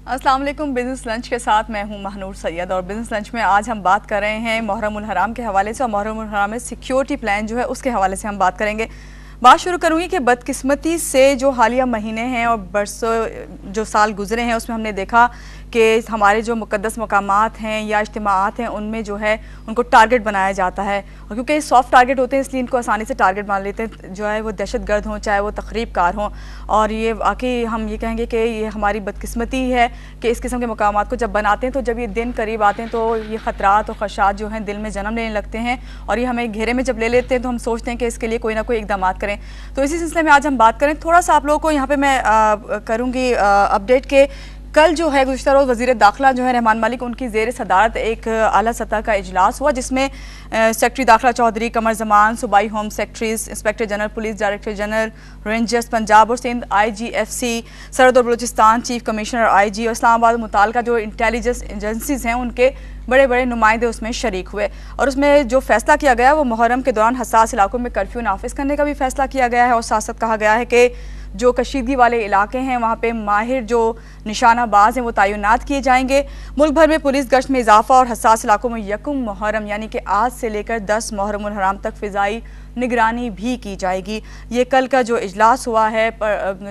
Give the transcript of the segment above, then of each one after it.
अस्सलाम वालेकुम। Business lunch के साथ मैं हूं महनूर सैयद और बिज़नेस लंच में आज हम बात कर रहे हैं मुहर्रम उल हराम के हवाले से और मुहर्रम उल हराम में सिक्योरिटी प्लान जो है उसके हवाले से हम बात करेंगे। बात शुरू करूंगी कि बदकिस्मती से जो हालिया महीने हैं और बरसों जो साल गुजरे हैं उसमें हमने देखा कि हमारे जो मुक़द्दस मकामात हैं या इज्तिमाआत हैं उनमें जो है उनको टारगेट बनाया जाता है और क्योंकि सॉफ्ट टारगेट होते हैं इसलिए इनको आसानी से टारगेट मान लेते हैं, जो है वो दहशतगर्द हों चाहे वो तखरीबकार हों। और ये वाकई हम ये कहेंगे कि ये हमारी बदकिस्मती है कि इस किस्म के मकामात को जब बनाते हैं तो जब ये दिन करीब आते हैं तो ये ख़तरात और ख़दशात जो हैं दिल में जन्म लेने लगते हैं और ये हमें घेरे में जब ले लेते हैं तो हम सोचते हैं कि इसके लिए कोई ना कोई इकदाम करें। तो इसी सिलसिले में आज हम बात करें। थोड़ा सा आप लोगों को यहाँ पर मैं करूँगी अपडेट के कल जो है गुज़िश्ता रोज़ वज़ीर दाखिला जो है रहमान मलिक उनकी ज़ेर सदारत एक आला सतह का इजलास हुआ जिसमें सेक्रेटरी दाखिला चौधरी कमर जमान, सूबाई home secretaries, inspector general police, director general rangers Punjab और सिंध, IGFC सरहद और बलूचिस्तान, चीफ कमिश्नर IG और इस्लामाबाद मुताल्लिका जो इंटेलिजेंस एजेंसीज हैं उनके बड़े बड़े नुमाइंदे उसमें शरीक हुए। और उसमें जो फैसला किया गया वो मुहर्रम के दौरान हसास इलाकों में कर्फ्यू नाफिज करने का भी फैसला किया गया है और साथ साथ कहा गया है कि जो कशीदगी वाले इलाके हैं वहाँ पे माहिर जो निशानाबाज हैं वो तैनात किए जाएंगे। मुल्क भर में पुलिस गश्त में इजाफा और हसास इलाकों में यकम मुहर्रम यानी कि आज से लेकर 10 मुहर्रम उल हराम तक फ़िज़ाई निगरानी भी की जाएगी। ये कल का जो इजलास हुआ है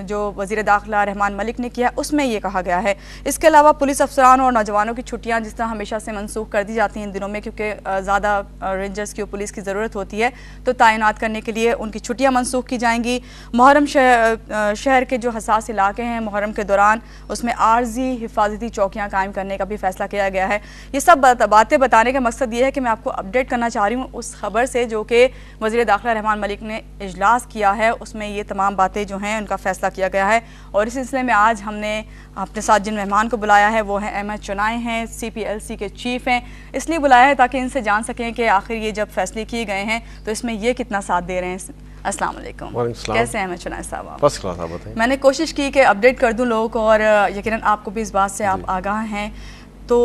जो वज़ीर दाखिला रहमान मलिक ने किया उसमें ये कहा गया है। इसके अलावा पुलिस अफसरान और नौजवानों की छुट्टियाँ जिस तरह हमेशा से मनसूख कर दी जाती हैं इन दिनों में क्योंकि ज़्यादा रेंजर्स की पुलिस की ज़रूरत होती है तो तैनात करने के लिए उनकी छुट्टियाँ मनसूख की जाएंगी। मुहर्रम शहर के जो हसास इलाके हैं मुहर्रम के दौरान उसमें आर्जी हिफाजती चौकियाँ कायम करने का भी फैसला किया गया है। ये सब बातें बताने का मकसद ये है कि मैं आपको अपडेट करना चाह रही हूँ उस खबर से जो कि वज़ीर दाखिला रहमान मलिक ने इजलास किया है उसमें ये तमाम बातें जो हैं उनका फैसला किया गया है। और इस सिलसिले में आज हमने अपने साथ जिन मेहमान को बुलाया है वो हैं अहमद चुनाई हैं, CPLC के चीफ हैं। इसलिए बुलाया है ताकि इनसे जान सकें कि आखिर ये जब फैसले किए गए हैं तो इसमें ये कितना साथ दे रहे हैं। अस्सलाम वालेकुम, कैसे हैं अहमद चुनाई साहब? First class. आप बताएं। मैंने कोशिश की कि अपडेट कर दूं लोगों को और यकीनन आपको भी इस बात से आप आगाह हैं। तो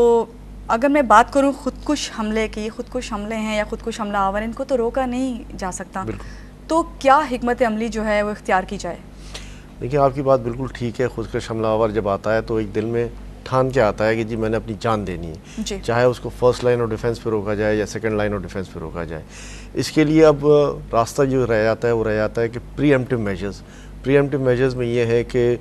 अगर मैं बात करूं खुदकुश हमले की, खुदकुश हमले हैं या खुदकुश हमला आवर इनको तो रोका नहीं जा सकता, तो क्या हिकमत अमली जो है वो इख्तियार की जाए? देखिए आपकी बात बिल्कुल ठीक है। खुदकुश हमलावर जब आता है तो एक दिल में ठान के आता है कि जी मैंने अपनी जान देनी है, चाहे उसको फर्स्ट लाइन ऑफ डिफेंस पे रोका जाए या सेकंड लाइन ऑफ डिफेंस पे रोका जाए। इसके लिए अब रास्ता जो रह जाता है वो रह जाता है कि प्रीएम्प्टिव मेजर्स में ये है कि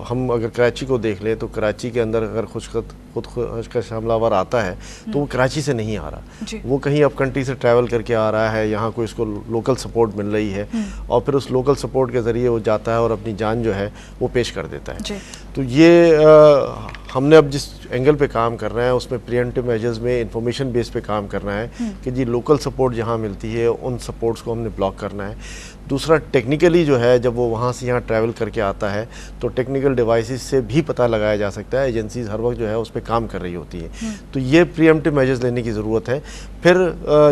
हम अगर कराची को देख लें तो कराची के अंदर अगर खुदकुश हमलावर आता है तो वो कराची से नहीं आ रहा, वो कहीं अब कंट्री से ट्रैवल करके आ रहा है, यहाँ को इसको लोकल सपोर्ट मिल रही है और फिर उस लोकल सपोर्ट के ज़रिए वो जाता है और अपनी जान जो है वो पेश कर देता है। तो ये हमने अब जिस एंगल पे काम कर रहे हैं उसमें प्रिवेंटिव मेजर्स में इंफॉर्मेशन बेस पे काम करना है कि जी लोकल सपोर्ट जहाँ मिलती है उन सपोर्ट्स को हमने ब्लॉक करना है। दूसरा टेक्निकली जो है जब वो वहाँ से यहाँ ट्रैवल करके आता है तो टेक्निकल डिवाइसेस से भी पता लगाया जा सकता है, एजेंसीज हर वक्त जो है उस पर काम कर रही होती हैं। तो ये प्रीएम्प्टिव मेजर्स लेने की ज़रूरत है। फिर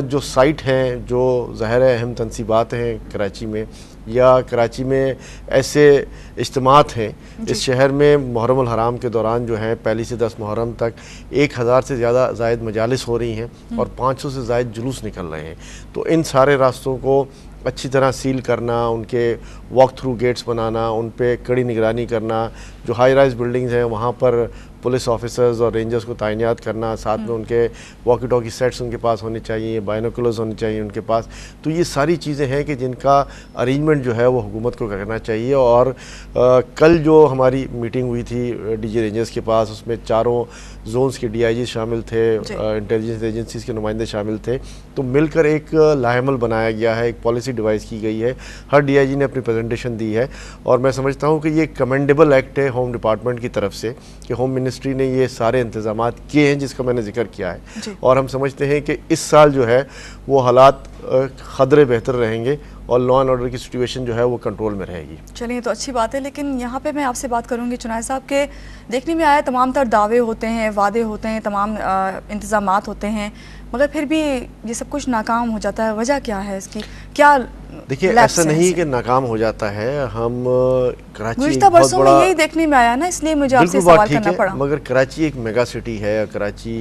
जो साइट हैं जो ज़ाहिर है अहम तनसीबात हैं कराची में या कराची में ऐसे इज्तिमात हैं, इस शहर में मुहर्रम उल हराम के दौरान जो है पहली से 10 मुहर्रम तक 1000 से ज़्यादा जायद मजालिस हो रही हैं और 500 से ज़ायद जुलूस निकल रहे हैं। तो इन सारे रास्तों को अच्छी तरह सील करना, उनके वॉक थ्रू गेट्स बनाना, उन पे कड़ी निगरानी करना, जो हाई राइज बिल्डिंग्स हैं वहाँ पर पुलिस ऑफिसर्स और रेंजर्स को तैनात करना, साथ में उनके वॉकी टॉकी सेट्स उनके पास होने चाहिए, बाइनोकुलर्स होने चाहिए उनके पास। तो ये सारी चीज़ें हैं कि जिनका अरेंजमेंट जो है वो हुकूमत को करना चाहिए। और कल जो हमारी मीटिंग हुई थी DG रेंजर्स के पास उसमें चारों जोन्स के DIG शामिल थे, इंटेलिजेंस एजेंसीज़ के नुमाइंदे शामिल थे। तो मिलकर एक लाहेमल बनाया गया है, एक पॉलिसी डिवाइस की गई है, हर DIG ने अपनी प्रेजेंटेशन दी है और मैं समझता हूँ कि ये कमेंडेबल एक्ट है होम डिपार्टमेंट की तरफ से कि होम मिनिस्ट्री ने ये सारे इंतजाम किए हैं जिसका मैंने जिक्र किया है। और हम समझते हैं कि इस साल जो है वो हालात खदरे बेहतर रहेंगे और लॉ एंड ऑर्डर की सिचुएशन जो है वो कंट्रोल में रहेगी। चलिए तो अच्छी बात है, लेकिन यहाँ पे मैं आपसे बात करूँगी चुनाई साहब के देखने में आया तमाम तर दावे होते हैं, वादे होते हैं, तमाम इंतजामात होते हैं, मगर फिर भी ये सब कुछ नाकाम हो जाता है। वजह क्या है इसकी? क्या देखिए ऐसा नहीं कि नाकाम हो जाता है, हम कराची गुज़िश्ता बरसों में यही देखने में आया ना, इसलिए मुझे आपसे सवाल करना पड़ा। मगर कराची एक मेगा सिटी है, कराची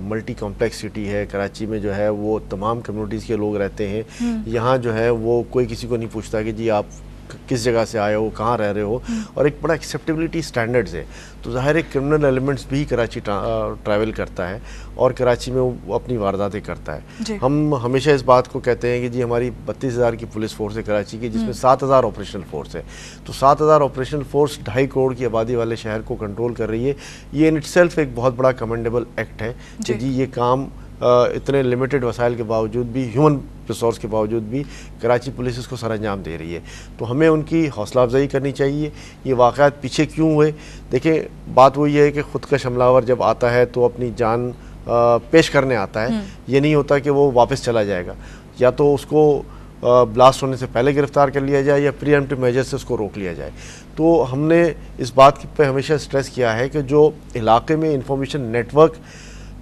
मल्टी कॉम्प्लेक्स सिटी है, कराची में जो है वो तमाम कम्युनिटीज़ के लोग रहते हैं। यहाँ जो है वो कोई किसी को नहीं पूछता कि जी आप किस जगह से आए हो, कहाँ रह रहे हो, और एक बड़ा एक्सेप्टेबिलिटी स्टैंडर्ड्स है। तो ज़ाहिर है क्रिमिनल एलिमेंट्स भी कराची ट्रैवल करता है और कराची में वो अपनी वारदातें करता है। हम हमेशा इस बात को कहते हैं कि जी हमारी 32,000 की पुलिस फोर्स है कराची की, जिसमें 7,000 ऑपरेशनल फोर्स है। तो 7,000 ऑपरेशनल फोर्स 2.5 करोड़ की आबादी वाले शहर को कंट्रोल कर रही है। ये इन इटसेल्फ एक बहुत बड़ा कमेंडेबल एक्ट है कि जी ये काम इतने लिमिटेड वसाइल के बावजूद भी, ह्यूमन रिसोर्स के बावजूद भी कराची पुलिस इसको सरअंजाम दे रही है। तो हमें उनकी हौसला अफजाई करनी चाहिए। ये वाक़यात पीछे क्यों हुए, देखें बात वही है कि ख़ुद का हमलावर जब आता है तो अपनी जान पेश करने आता है। ये नहीं होता कि वो वापस चला जाएगा, या तो उसको ब्लास्ट होने से पहले गिरफ्तार कर लिया जाए या प्रीएम्प्टिव मेजर से उसको रोक लिया जाए। तो हमने इस बात पे हमेशा स्ट्रेस किया है कि जो इलाके में इंफॉर्मेशन नेटवर्क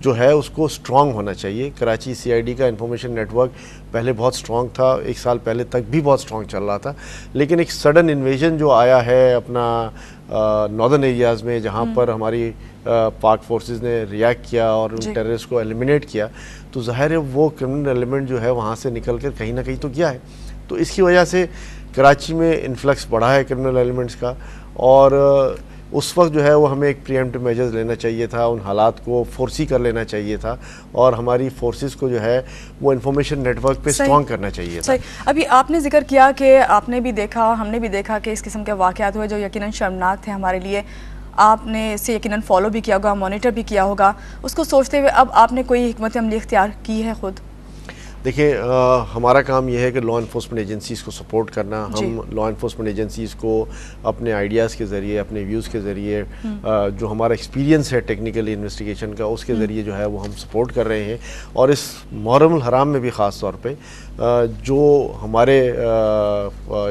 जो है उसको स्ट्रॉन्ग होना चाहिए। कराची सीआईडी का इंफॉर्मेशन नेटवर्क पहले बहुत स्ट्रॉन्ग था, 1 साल पहले तक भी बहुत स्ट्रॉन्ग चल रहा था, लेकिन एक सडन इन्वेजन जो आया है अपना नॉर्दर्न एरियाज़ में, जहाँ पर हमारी पाक फोर्सेस ने रिएक्ट किया और उन टेररिस्ट को एलिमिनेट किया, तो ज़ाहिर है वो क्रिमिनल एलिमेंट जो है वहाँ से निकल कर कहीं ना कहीं तो गया है। तो इसकी वजह से कराची में इन्फ्लक्स बढ़ा है क्रिमिनल एलिमेंट्स का, और उस वक्त जो है वो हमें एक प्रीएम्प्टिव मेजर्स लेना चाहिए था, उन हालात को फोर्सी कर लेना चाहिए था, और हमारी फोर्सेस को जो है वो इंफॉर्मेशन नेटवर्क पे स्ट्रॉन्ग करना चाहिए था। अभी आपने जिक्र किया कि आपने भी देखा, हमने भी देखा कि इस किस्म के वाक़यात हुए जो यकीनन शर्मनाक थे हमारे लिए। आपने इसे यकीनन फॉलो भी किया होगा, मॉनिटर भी किया होगा। उसको सोचते हुए अब आपने कोई हिकमत अमली इख्तियार की है खुद? देखिए, हमारा काम यह है कि लॉ इन्फोर्समेंट एजेंसीज़ को सपोर्ट करना। हम लॉ इन्फोर्समेंट एजेंसीज़ को अपने आइडियाज़ के ज़रिए, अपने व्यूज़ के ज़रिए, जो हमारा एक्सपीरियंस है टेक्निकल इन्वेस्टिगेशन का, उसके ज़रिए जो है वो हम सपोर्ट कर रहे हैं। और इस मुहर्रम हराम में भी ख़ास तौर पे जो हमारे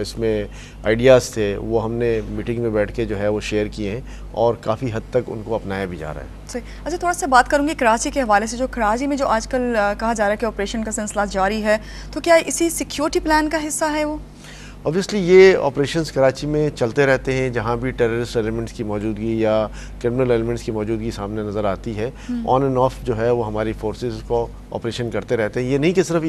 इसमें आइडियाज़ थे वो हमने मीटिंग में बैठ के जो है वो शेयर किए हैं, और काफ़ी हद तक उनको अपनाया भी जा रहा है। सही। अच्छा, थोड़ा सा बात करूँगी कराची के हवाले से। जो कराची में जो आजकल कहा जा रहा है कि ऑपरेशन का सिलसिला जारी है, तो क्या इसी सिक्योरिटी प्लान का हिस्सा है वो? ऑब्वियसली ये ऑपरेशंस कराची में चलते रहते हैं, जहाँ भी टेररिस्ट एलिमेंट्स की मौजूदगी या क्रिमिनल एलिमेंट्स की मौजूदगी सामने नज़र आती है, ऑन एंड ऑफ जो है वो हमारी फोर्सेस को ऑपरेशन करते रहते हैं। ये नहीं कि सिर्फ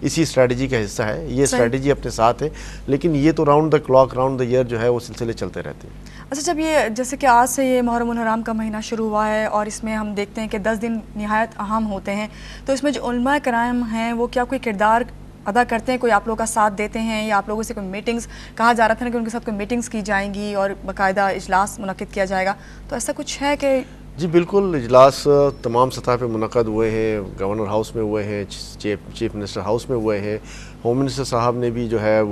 इसी स्ट्रेटजी का हिस्सा है, ये स्ट्रेटजी अपने साथ है, लेकिन ये तो round the clock, round the year जो है वो सिलसिले चलते रहते हैं। अच्छा, जब ये जैसे कि आज से ये मुहर्रम हराम का महीना शुरू हुआ है और इसमें हम देखते हैं कि 10 दिन निहायत अहम होते हैं, तो इसमें जो उलमा कराम हैं वो क्या कोई किरदार अदा करते हैं? कोई आप लोगों का साथ देते हैं, या आप लोगों से कोई मीटिंग्स, कहा जा रहा था ना कि उनके साथ कोई मीटिंग्स की जाएंगी और बाकायदा इजलास मुनक्किद किया जाएगा, तो ऐसा कुछ है कि? जी बिल्कुल, इजलास तमाम सतह पे मुनक्कद हुए हैं। गवर्नर हाउस में हुए हैं, चीफ मिनिस्टर हाउस में हुए हैं, होम मिनिस्टर साहब ने भी जो है वो